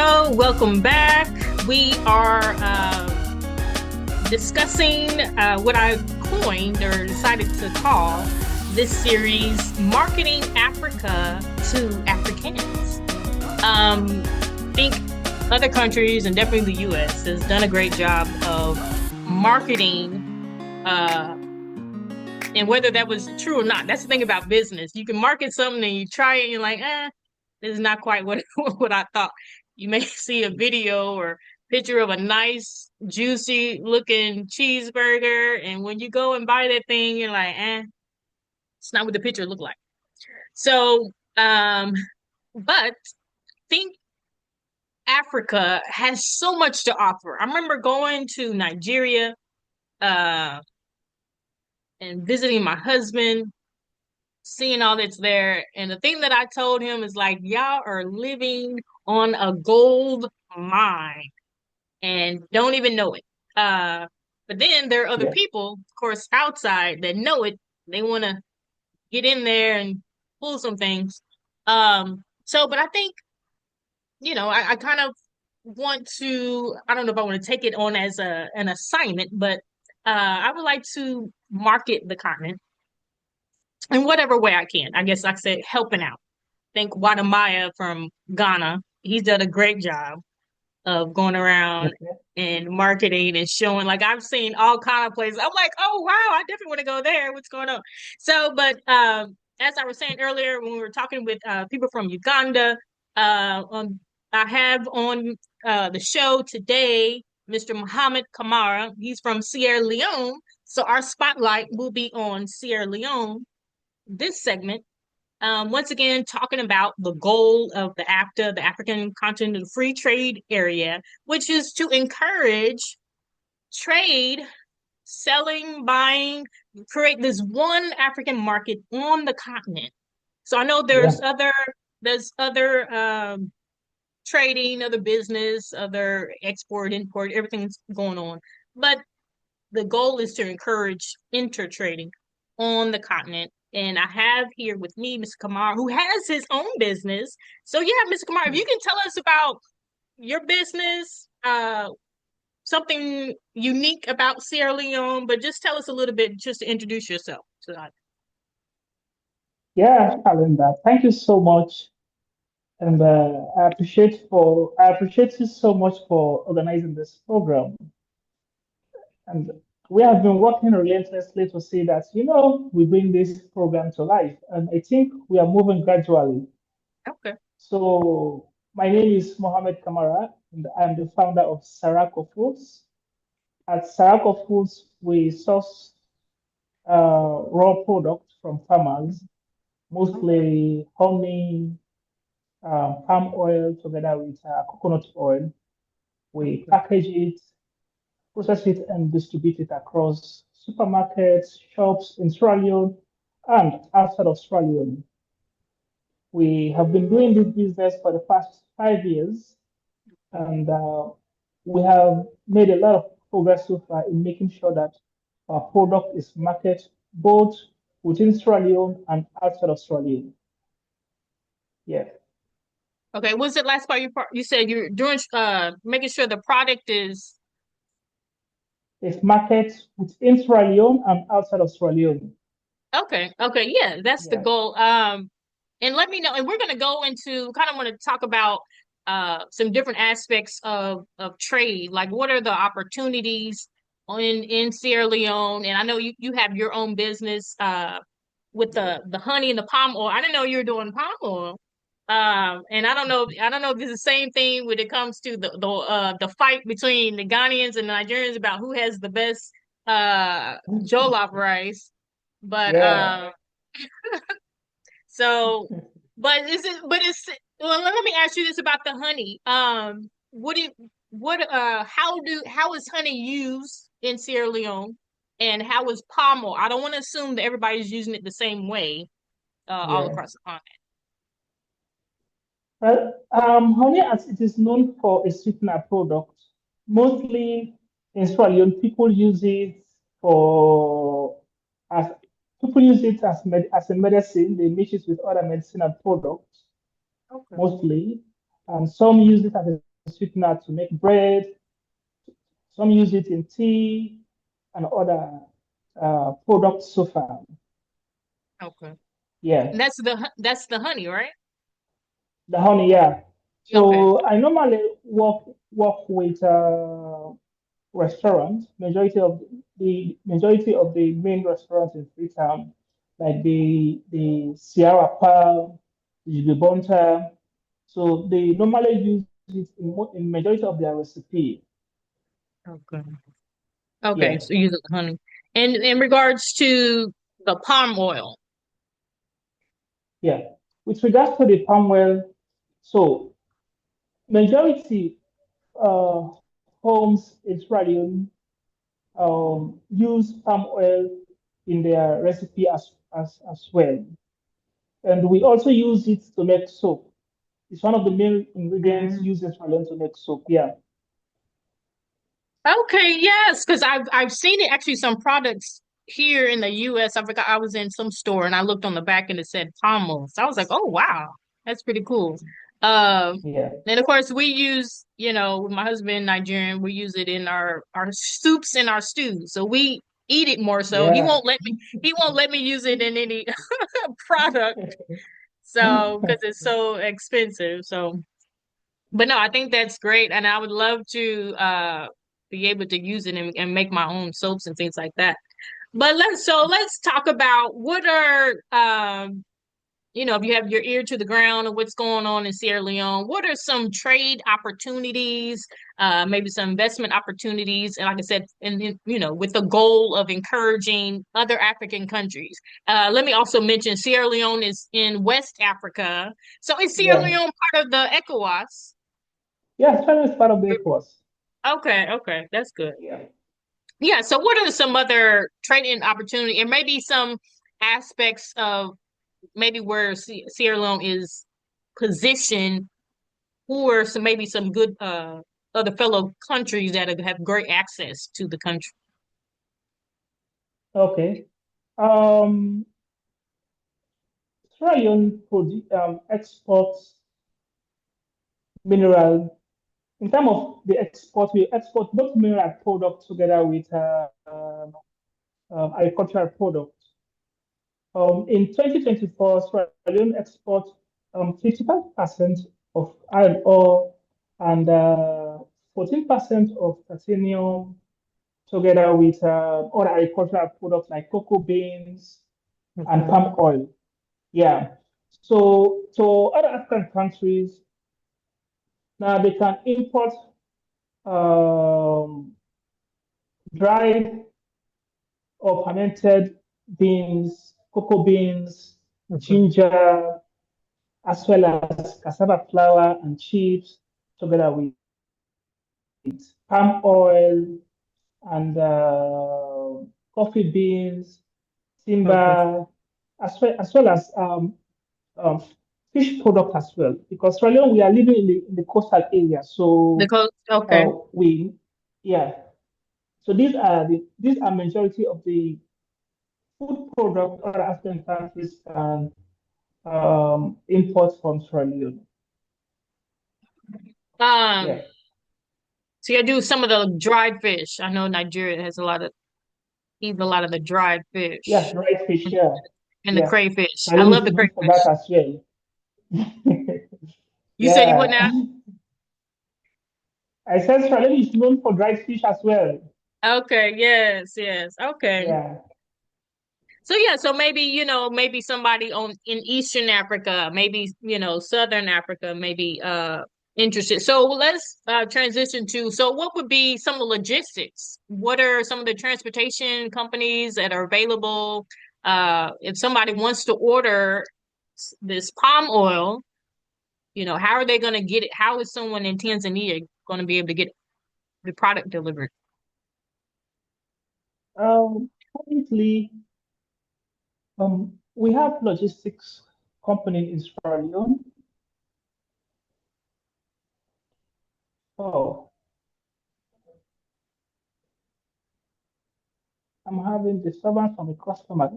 Hello, welcome back. We are discussing what I coined or decided to call this series Marketing Africa to Africans. I think other countries and definitely the US has done a great job of marketing, and whether that was true or not. That's the thing about business. You can market something and you try it and you're like, this is not quite what what I thought. You may see a video or picture of a nice, juicy looking cheeseburger, and when you go and buy that thing, you're like, it's not what the picture looked like. So, but think Africa has so much to offer. I remember going to Nigeria, uh, and visiting my husband, seeing all that's there. And the thing that I told him is like, y'all are living on a gold mine and don't even know it. But then there are other Yeah, people, of course, outside that know it. They want to get in there and pull some things. But I think, I kind of want to, I don't know if I want to take it on as an assignment, but I would like to market the continent in whatever way I can. I guess like I said, helping out. Think Wadamaya from Ghana. He's done a great job of going around okay. and marketing and showing. Like I've seen all kind of places. I'm like, oh wow, I definitely want to go there. What's going on? But as I was saying earlier, when we were talking with people from Uganda, I have on the show today Mr. Mohammed Kamara. He's from Sierra Leone. So our spotlight will be on Sierra Leone this segment. Once again, talking about the goal of the AFTA, the African Continental Free Trade Area, which is to encourage trade, selling, buying, create this one African market on the continent. So I know Yeah, there's other trading, other business, other export, import, everything's going on. But the goal is to encourage intertrading on the continent. And I have here with me Mr. Kamar, who has his own business. So yeah, Mr. Kamar, if you can tell us about your business, something unique about Sierra Leone, but just tell us a little bit just to introduce yourself. yeah, Calendar. Thank you so much, and I appreciate you so much for organizing this program. And we have been working relentlessly to see that we bring this program to life, and I think we are moving gradually. Okay. So my name is Mohammed Kamara, and I'm the founder of Sarako Foods. At Sarako Foods, we source raw products from farmers, mostly honey, palm oil together with coconut oil. We Okay. package it, process it, and distribute it across supermarkets, shops in Sierra Leone and outside of Sierra Leone. We have been doing this business for the past 5 years, and we have made a lot of progress so far in making sure that our product is marketed both within Sierra Leone and outside of Sierra Leone. Yeah. Okay. What's the last part you said you're doing making sure the product is It's market within Sierra Leone and outside of Sierra Leone. okay. Okay. Yeah, that's the Yeah. goal. And let me know. And we're gonna go into kind of want to talk about some different aspects of trade. Like what are the opportunities in Sierra Leone? And I know you have your own business with the honey and the palm oil. I didn't know you were doing palm oil. And I don't know if it's the same thing when it comes to the fight between the Ghanaians and the Nigerians about who has the best jollof rice. But Yeah. so, but is it? But it's well. Let me ask you this about the honey. What it? What? How is honey used in Sierra Leone, and how is palm oil? I don't want to assume that everybody's using it the same way all Yeah. across the continent. Well, honey, as it is known for a sweetener product, mostly in Sierra Leone, for as people use it as a medicine. They mix it with other medicinal products Okay. mostly, and some use it as a sweetener to make bread. Some use it in tea and other products so far. Okay. Yeah, And that's the honey, right? the honey, yeah. Okay. So I normally work with restaurants. Majority of the main restaurants in Freetown, like the Sierra Pearl, the Bonta. So they normally use it in majority of their recipe. Okay. Okay. Yeah, So you use the honey. And in regards to the palm oil. yeah. With regards to the palm oil, so majority uh, homes in Sierra Leone use palm oil in their recipe as well. And we also use it to make soap. It's one of the main ingredients Mm. used in Sierra Leone to make soap. Yeah, Okay, yes, because I've seen it actually some products here in the US. I forgot I was in some store and I looked on the back and it said palm oil. So I was like, oh wow, that's pretty cool. Um, yeah, and of course we use, with my husband Nigerian, we use it in our soups and our stews. So we eat it more so. yeah. He won't let me use it in any product. So because it's so expensive. So but no, I think that's great, and I would love to be able to use it and make my own soaps and things like that. But let's talk about what are if you have your ear to the ground of what's going on in Sierra Leone, what are some trade opportunities, maybe some investment opportunities, and like I said, and with the goal of encouraging other African countries. Let me also mention Sierra Leone is in West Africa, so is Sierra Yeah, Leone part of the ECOWAS? yeah. China is part of the ECOWAS. Okay, okay, that's good. Yeah. Yeah, so what are some other trading opportunity and maybe some aspects of maybe where Sierra Leone is positioned for some maybe some good other fellow countries that have great access to the country. Okay. Um, Sierra Leone exports mineral. In terms of the export, we export both mineral products together with agricultural products. In 2024, Sierra Leone exports 55% of iron ore and 14% of titanium, together with other agricultural products like cocoa beans and Okay. palm oil. Yeah. So other African countries now they can import um, dried or fermented beans, cocoa beans, Okay. ginger, as well as cassava flour and chips, together with palm oil and coffee beans, Okay. timber, as well as um, fish product as well. Because Australia, we are living in the coastal area, The so coast. Okay. uh, we, yeah. So these are majority of the food product other African countries can import from Sierra Leone. Um, Yeah, so you do some of the dried fish. I know Nigeria has eat a lot of the dried yeah, fish dried fish. Yeah, and the yeah. crayfish. Sierra I Leone love is the known for that crayfish. as well. You said you Yeah, wouldn't have? I said Sierra Leone is known for dried fish as well. Okay, yes, yes. Okay. Yeah, So yeah, so maybe, maybe somebody in Eastern Africa, maybe, Southern Africa, maybe interested. So let's transition to so what would be some of the logistics? What are some of the transportation companies that are available? If somebody wants to order this palm oil, how are they going to get it? How is someone in Tanzania going to be able to get the product delivered? currently, we have logistics company in Sierra Leone. Oh, I'm having disturbance from a customer.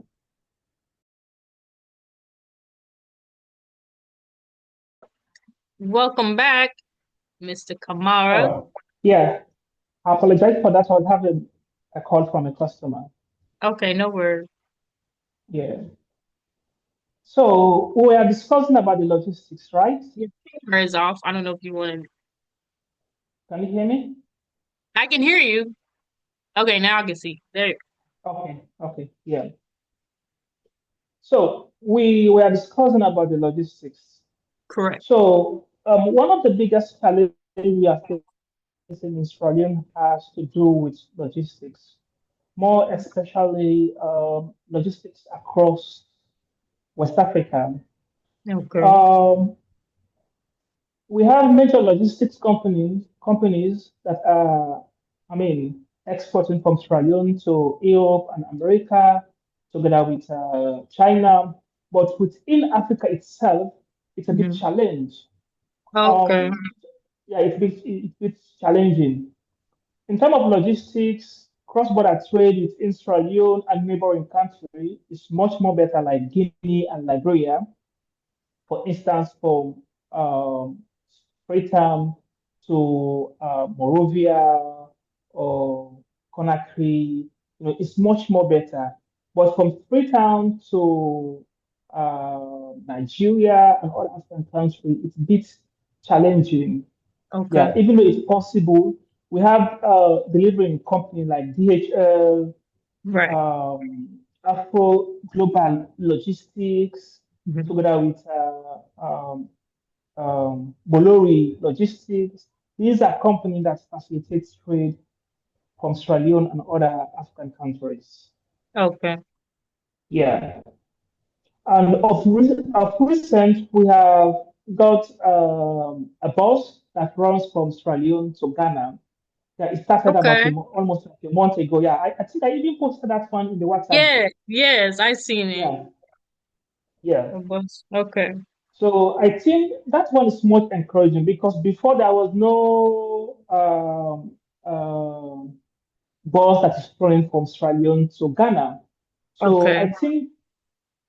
Welcome back. Mr. Kamara. Oh, yeah. I apologize for that. I was having a call from a customer. Okay, no worries. Yeah. So we are discussing about the logistics, right? Your camera is off. I don't know if you want to. Can you hear me? I can hear you. Okay, now I can see. There. Okay. Okay. Yeah. So we were discussing about the logistics. Correct. So one of the biggest challenges we are facing in Australia has to do with logistics, more especially logistics across West Africa. Okay. Um, we have major logistics companies that are, I mean, exporting from Sierra Leone to Europe and America, together with China. But within Africa itself, it's a bit Mhm. challenge. Okay. Um, yeah, it's challenging. In terms of logistics, cross-border trade within Sierra Leone and neighboring countries is much more better, like Guinea and Liberia. For instance, from Freetown to Morovia or Conakry, it's much more better. But from Freetown to Nigeria and other African countries, it's a bit challenging. Okay. Yeah, even though it's possible, we have delivering company like DHL, Right. Afro Global Logistics, Mhm. together with Bolori Logistics. These are companies that facilitate trade from Sierra Leone and other African countries. Okay. Yeah. And of recent, we have got a bus that runs from Sierra Leone to Ghana. Yeah, it started about Okay. almost like a month ago. Yeah, I think I even posted that one in the WhatsApp Yeah. group. Yes, I seen it. Yeah, yeah. Okay. So I think that one is much encouraging because before there was no bus that is running from Sierra Leone to Ghana. So Okay. I think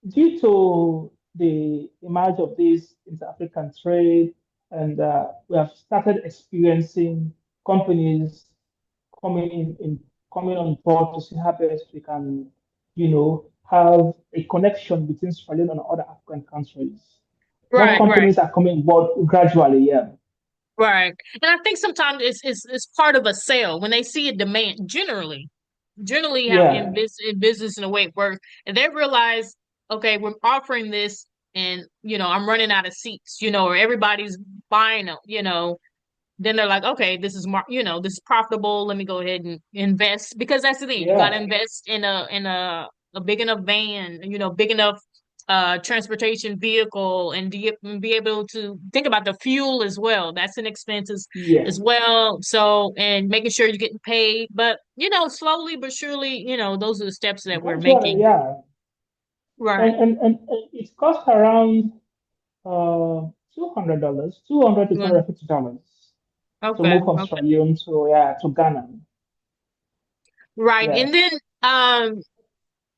due to the emerge of this inter-African trade, and we have started experiencing companies coming in coming on board to see how best we can, have a connection between Sierra Leone and other African countries. More Right. Right. companies are coming on board gradually, yeah. Right. And I think sometimes it's part of a sale when they see a demand. Generally, how in Yeah, business and the way it works, and they realize, okay, we're offering this, and I'm running out of seats, or everybody's buying them, then they're like, okay, this is this is profitable. Let me go ahead and invest because that's the thing. You got to yeah, invest in a big enough van, big enough transportation vehicle, and be able to think about the fuel as well. That's an expense yeah. as well. So and making sure you're getting paid, but slowly but surely, those are the steps that we're Gradually, making. yeah. Right. And it costs around $200, 200 to $250 to Okay. move from Okay. Sierra Leone to Ghana. Right. Yeah, And then um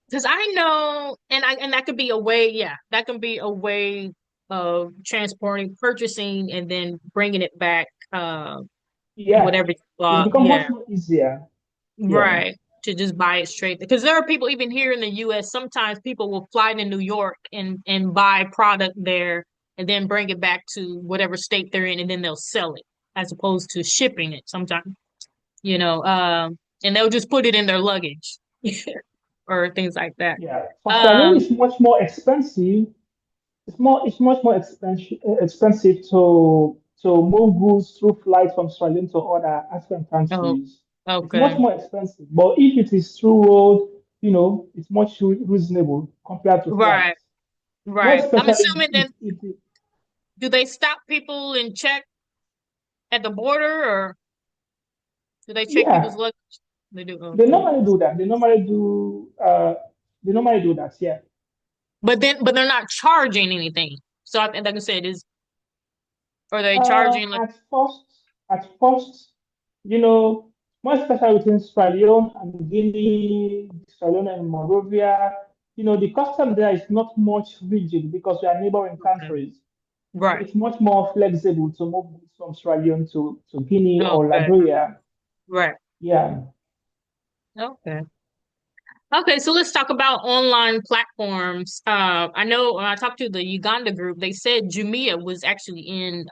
because I know, and that could be a way, yeah, that can be a way of transporting, purchasing, and then bringing it back, yeah. whatever you It's bought, become yeah, much more easier. Yeah, right, to just buy it straight. Because there are people even here in the U.S. Sometimes people will fly to New York and buy product there, and then bring it back to whatever state they're in, and then they'll sell it as opposed to shipping it. Sometimes, and they'll just put it in their luggage or things like that. yeah. For Sierra Leone, Um, it's much more expensive. It's much more expensive to move goods through flight from Sierra Leone to other African oh, countries. It's much okay. more expensive. But if it is through road, it's much reasonable compared to flight. Right, More right. I'm especially assuming then, do they stop people and check at the border, or do they check people's yeah, luggage? They do. they Okay. normally do that. They normally do that, yeah. But they're not charging anything. So I think, like I said, are they charging like, At first, you know, more especially within Sierra Leone and Guinea, Sierra Leone and Morovia, the custom there is not much rigid because we are neighboring okay, countries. So Right. it's much more flexible to move goods from Sierra Leone to Guinea or Okay. Liberia. Right. Yeah. Okay. Okay, so let's talk about online platforms. I know when I talked to the Uganda group, they said Jumia was actually in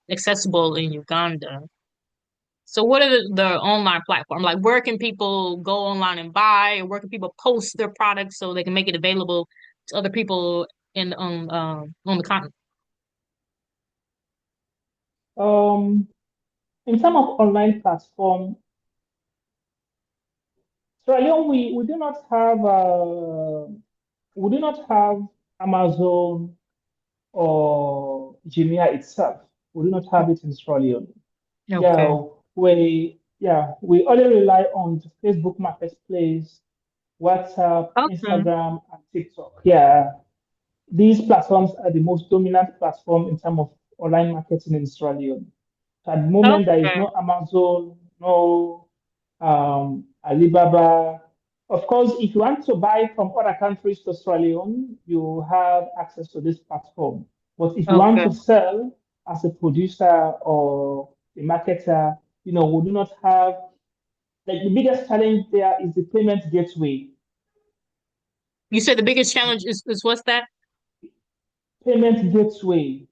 accessible in Uganda. So what are the online platform? Like where can people go online and buy, or where can people post their products so they can make it available to other people in on the continent? Um, in terms of online platform, Sierra Leone, we do not have Amazon or Jumia itself. We do not have it in Sierra Leone. Okay. We only rely on the Facebook Marketplace, WhatsApp, Okay. Instagram, and TikTok. Yeah, these platforms are the most dominant platform in terms of online marketing in Australia. So at the moment, there is Okay. no Amazon, no Alibaba. Of course, if you want to buy from other countries to Australia, you have access to this platform. But if you want Okay. to sell as a producer or a marketer, we do not have, like, the biggest challenge there is the payment gateway. You said the biggest challenge is what's that? Payment gateway.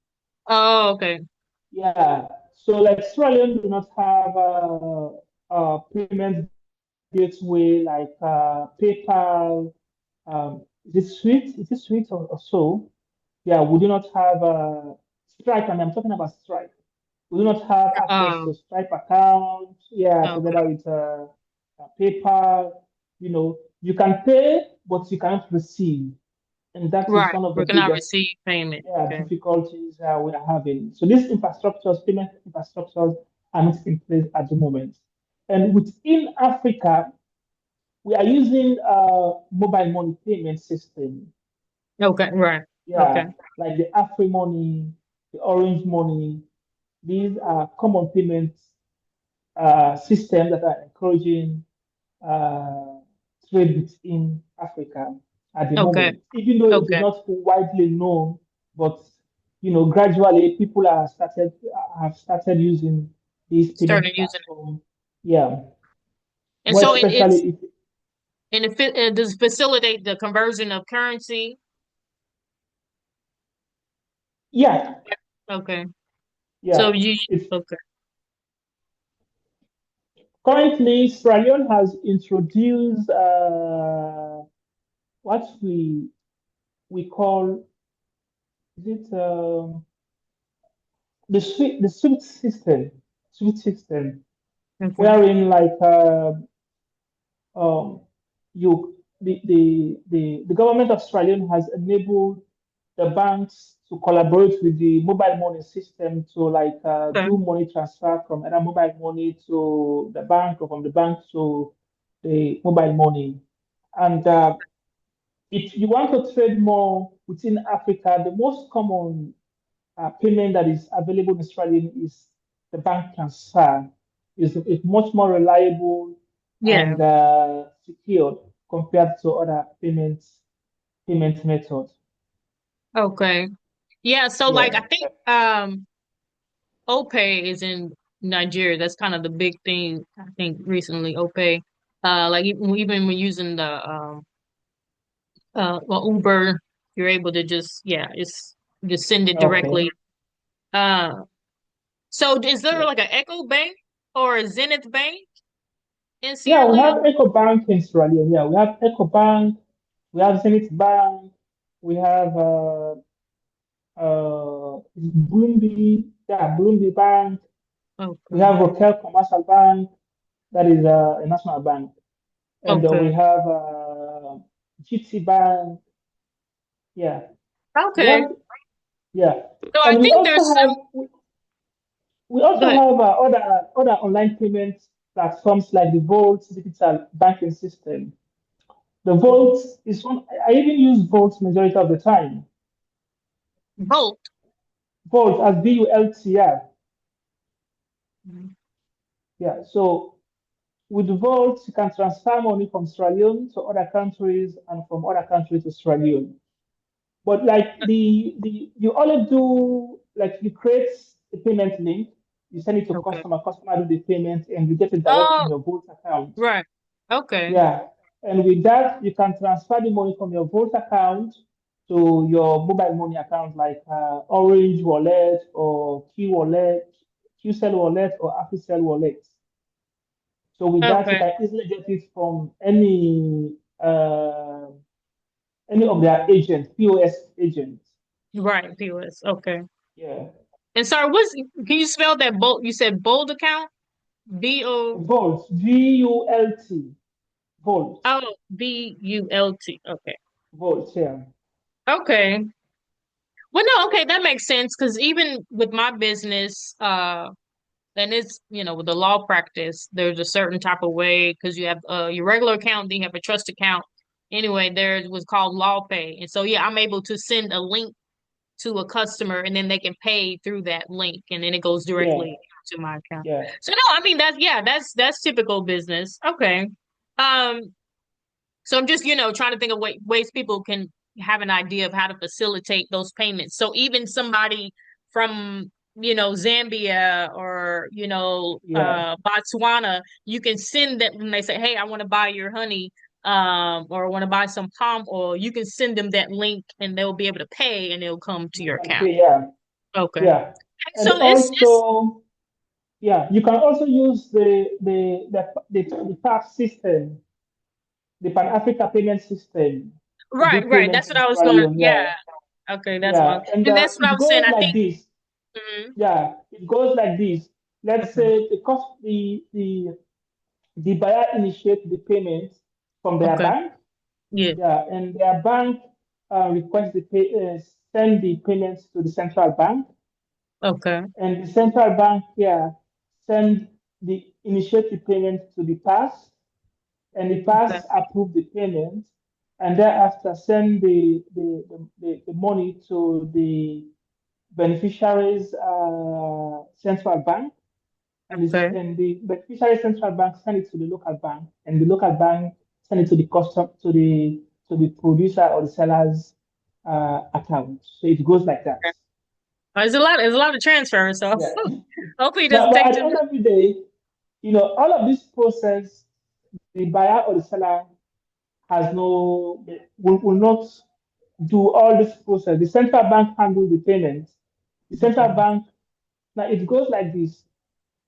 Oh, okay. Yeah. So like Australian do not have a payment gateway like PayPal. Is it Swift? Is it Swift or so? Yeah, we do not have Stripe, and I'm talking about Stripe. We do not have access to Um, Stripe account. Yeah, okay. together with PayPal. You can pay, but you cannot receive, and that is Right. one of the We cannot biggest, receive payment. Okay. difficulties we are having. So these infrastructures, payment infrastructures, are not in place at the moment. And within Africa, we are using mobile money payment system. Okay. Right. Okay. Yeah, like the Afri money, the Orange money. These are common payment systems that are encouraging uh, trade within Africa at the Okay. moment, even though it is Okay. not widely known, but gradually people have started using these payment Started using it. platforms. Yeah, And more so it's especially if and it does facilitate the conversion of currency. yeah, Okay. So yeah. you It's okay. currently Sierra Leone has introduced what we call, is it the SWIFT system, Okay. wherein like um, you the government of Australia has enabled the banks to collaborate with the mobile money system to like Okay. do money transfer from either mobile money to the bank or from the bank to the mobile money. And if you want to trade more within Africa, the most common payment that is available in Australia is the bank transfer. It's much more reliable Yeah. and secured compared to other payment methods. Okay. Yeah, so like I Yeah. think OPay is in Nigeria. That's kind of the big thing I think recently, OPay. Like even when using the well, Uber, you're able to just yeah, it's just send it Okay. directly. Uh so is there Yeah. like an Echo Bank or a Zenith Bank in Yeah, Sierra we Leone? have EcoBank in Australia. Yeah, we have EcoBank, we have Zenith Bank, we have Bloomby, yeah, Bloomby Bank, we Okay. have Rokel Commercial Bank, that is a national bank, and we Okay. have GT Bank. Yeah, we Okay. have, yeah, So I and we think also there's have some we go also ahead. have other online payment platforms like the Volt digital banking system. The Volt is one. I even use Volt majority of the time. Both. Volt as VULTR. Yeah. So with Volt, you can transfer money from Sierra Leone to other countries and from other countries to Sierra Leone. But like the you only do like you create a payment link, you send it to Okay. customer do the payment, and you get it direct in Oh, your Volt account. right. Okay. Yeah. And with that, you can transfer the money from your Volt account to your mobile money account like Orange Wallet or Q Wallet, QCell Wallet or AfriCell Wallet. So with that, you Okay. can easily get it from any of their agents, POS agents. Right. POS. Okay. Yeah. And sorry, can you spell that bold? You said bold account? B O Volt, VULT, Volt, Oh, BULT. Okay. Volt, yeah. Okay. Well, no, okay, that makes sense because even with my business, and it's, with the law practice, there's a certain type of way because you have your regular account, then you have a trust account. Anyway, there was called law pay. And so, yeah, I'm able to send a link to a customer and then they can pay through that link and then it goes Yeah, directly to my account. yeah, So no, I mean that's typical business. Okay. Um, so I'm just, trying to think of ways people can have an idea of how to facilitate those payments. So even somebody from, Zambia or, yeah, Botswana, you can send them when they say, "Hey, I want to buy your honey, or I want to buy some palm oil." You can send them that link and they'll be able to pay and it'll come to you your can account. pay, yeah, Okay. yeah. And So it's also, yeah, you can also use the PAP system, the Pan Africa payment system, to do right, right. payments That's what in I was Sierra going. Leone. Yeah. Yeah, Okay, yeah, and and that's what I it was saying. goes I like think. this. Mhm. Yeah, it goes like this. Let's Okay. say the buyer initiates the payment from their Okay. bank. Yeah. Yeah, and their bank send the payments to the central bank, Okay. and the central bank here send the initiate the payment to the pass, and the Okay. pass approve the payment, and thereafter send the money to the beneficiary's central bank, Okay. and the beneficiary central bank send it to the local bank, and the local bank send it to the custom to the producer or the seller's account. So it goes like that. There's a lot of transfer, so Yeah. hopefully it Now, doesn't but take at the too end much. of the day, all of this process, the buyer or the seller has no will not do all this process. The central bank handle the payment. The central Okay. bank now it goes like this.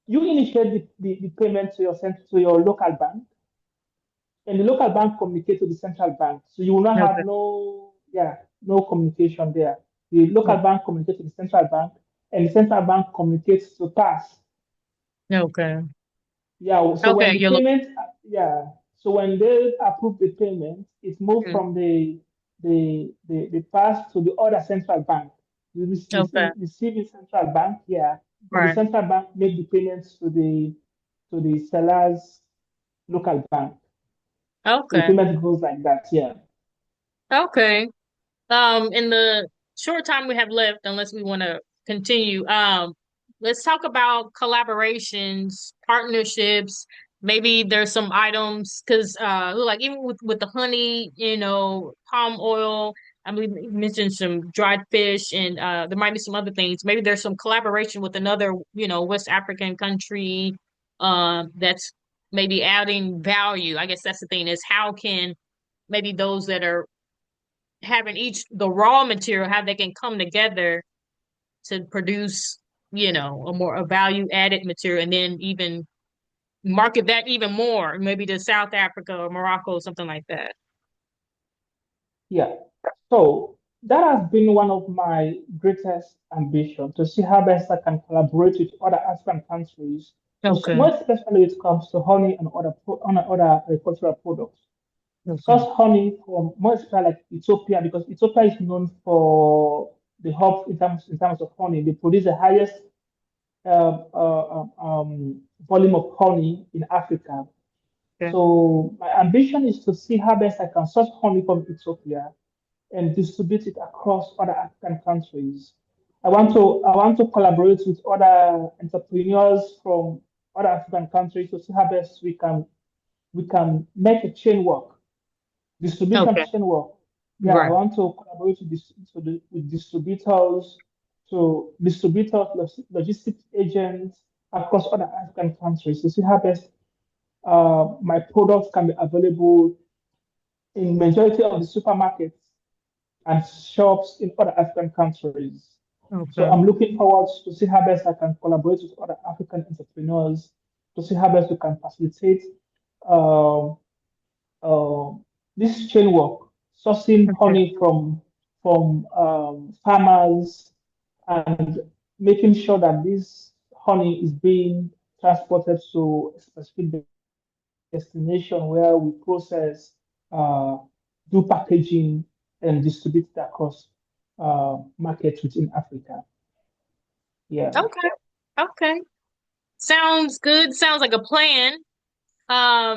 You initiate the payment to to your local bank, and the local bank communicate to the central bank. So you will not have Okay. no communication there. The local bank communicates to the central bank, and the central bank communicates to pass. Okay. Yeah, so when Okay. the You're looking. payment, yeah, so when they approve the payment, it's moved Mhm. from the pass to the other central bank. Okay. The receiving central bank, yeah, and the Right. central bank make the payments to the seller's local bank. So the Okay. payment goes like that, yeah. Okay. In the short time we have left, unless we want to continue, let's talk about collaborations, partnerships. Maybe there's some items because, like even with the honey, palm oil. I believe you mentioned some dried fish, and there might be some other things. Maybe there's some collaboration with another, West African country, that's maybe adding value. I guess that's the thing is how can maybe those that are having each the raw material, how they can come together to produce, a value added material and then even market that even more, maybe to South Africa or Morocco or something like that. Yeah. So that has been one of my greatest ambition to see how best I can collaborate with other African countries, Okay. more especially when it comes to honey and other agricultural products. Okay. Source honey from more especially like Ethiopia, because Ethiopia is known for the hub in terms of honey. They produce the highest volume of honey in Africa. Okay. So my ambition is to see how best I can source honey from Ethiopia and distribute it across other African countries. I want to collaborate with other entrepreneurs from other African countries to see how best we can make a chain work, distribution Okay. chain work. Yeah, I Right. want to collaborate with, with distributors to distributors, logistics agents across other African countries to see how best my products can be available in majority of the supermarkets and shops in other African countries. So Okay. I'm looking forward to see how best I can collaborate with other African entrepreneurs to see how best we can facilitate um, um, this chain work, sourcing Okay. honey from farmers and making sure that this honey is being transported to a specific destination where we process, uh, do packaging, and distribute it across markets within Africa. Yeah. Okay. Okay. Sounds good. Sounds like a plan. I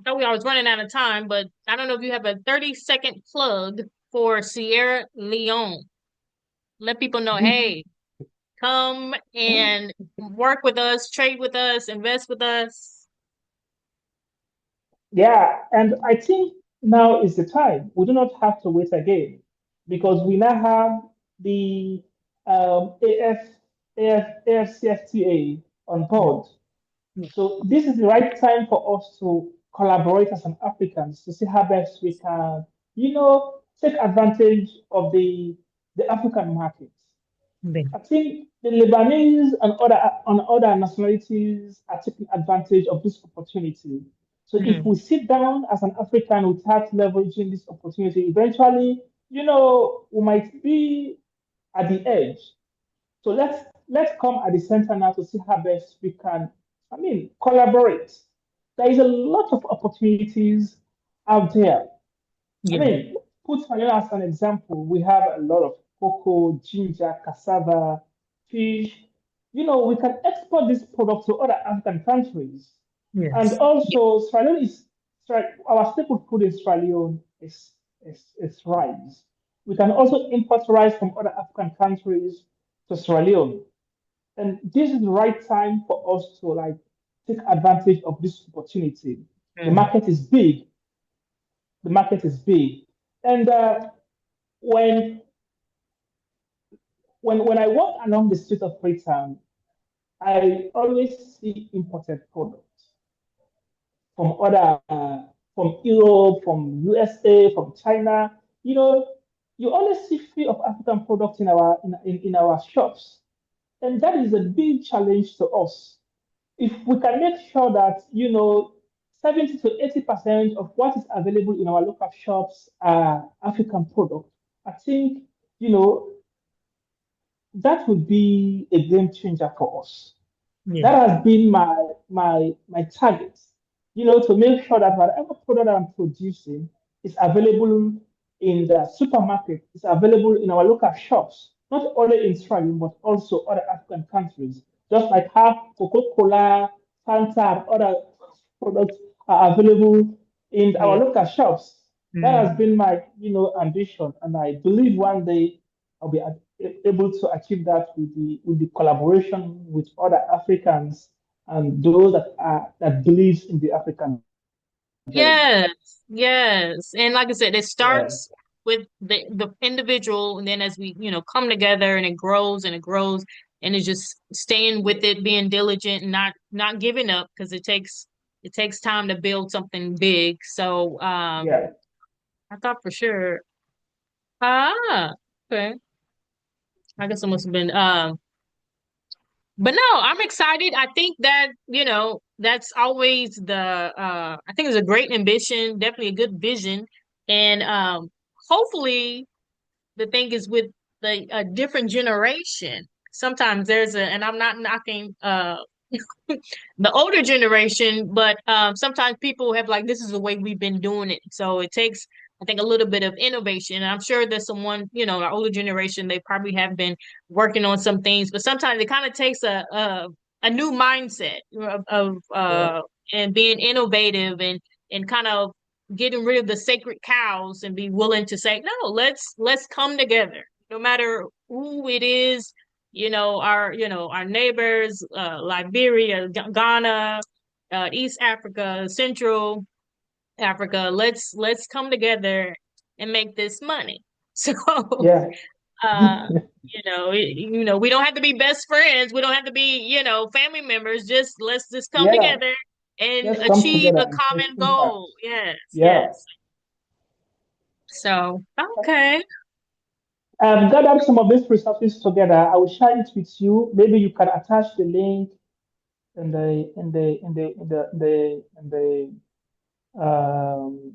thought I was running out of time, but I don't know if you have a 30-second plug for Sierra Leone. Let people know, hey, come and work with us, trade with us, invest with us. Yeah, and I think now is the time. We do not have to wait again because we now have the AFCFTA on Yeah. board. So this is the right time for us to collaborate as an Africans to see how best we can, take advantage of the African markets. Yeah. I think the Lebanese and other nationalities are taking advantage of this opportunity. So if Mm. we sit down as an African without leveraging this opportunity, eventually, we might be at the edge. So let's come at the center now to see how best we can, collaborate. There is a lot of opportunities out there. I Yeah. mean, put Manila as an example, we have a lot of cocoa, ginger, cassava, fish. We can export this product to other African countries. And Yes. also, our staple food in Sierra Leone is rice. We can also import rice from other African countries to Sierra Leone. And this is the right time for us to like take advantage of this opportunity. The Mm. market is big. The market is big. And when when I walk along the street of Freetown, I always see imported products from Europe, from USA, from China. You know, you always see few of African products in our shops, and that is a big challenge to us. If we can make sure that 70 to 80% of what is available in our local shops are African products, I think you know that would be a game changer for us. Yeah. That has been my target, to make sure that whatever product I'm producing is available in the supermarket, is available in our local shops, not only in Australia but also other African countries. Just like how Coca-Cola, Fanta, and other products are available in our Yeah. local shops. That has Mm. been my ambition, and I believe one day I'll be able to achieve that with the collaboration with other Africans and those that believes in the African dream. Yes, yes. And like I said, it Yeah, starts with the individual, and then as we, come together and it grows and it grows, and it's just staying with it, being diligent and not giving up because it takes time to build something big. So yeah, I thought for sure. Ah, okay. I guess it must have been but no, I'm excited. I think that, that's always I think it's a great ambition, definitely a good vision. And hopefully the thing is with the a different generation. Sometimes and I'm not knocking the older generation, but sometimes people have like this is the way we've been doing it. So it takes, I think, a little bit of innovation. And I'm sure there's someone, our older generation, they probably have been working on some things, but sometimes it kind of takes a new mindset of yeah, and being innovative and kind of getting rid of the sacred cows and be willing to say, no, let's come together, no matter who it is, our neighbors, Liberia, Ghana, East Africa, Central Africa. Let's come together and make this money. So yeah. uh We don't have to be best friends. We don't have to be, family members. Let's just come Yeah, together and let's come achieve together a and create common impact. goal. Yes, Yeah. yes. So, okay. I've gathered some of these resources together. I will share it with you. Maybe you can attach the link in the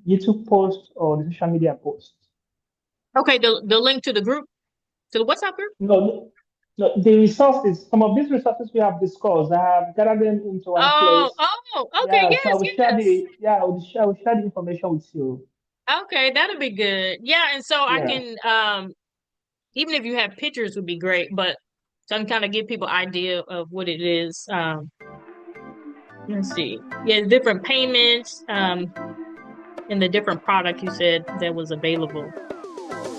YouTube post or the social media post. Okay, the link to the group, to the WhatsApp group. No, no, the resources, some of these resources we have discussed, I have gathered them into one Oh, place. oh, okay, Yeah, so I yes, will share yes. I will share the information with you. Okay, that'll be good. Yeah, and so I Yeah, can even if you have pictures would be great, but so I can kind of give people idea of what it is. Let's see. Yeah, different payments, and the different product you said that was available.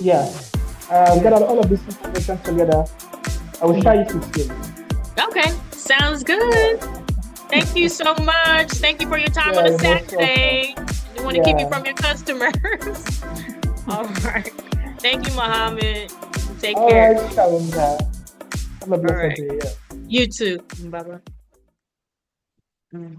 yeah. Yeah. Gathered all of this information together. I will share it with you. Okay, sounds good. Yeah, Thank you so much. Thank you for your time on yeah, a you're most welcome. Saturday. We want to keep you Yeah. from your customers. All right. Thank you, Mohammed. Take All care. right, Shalonda. Have a All blessed right. day. Yeah. You too. Bye bye.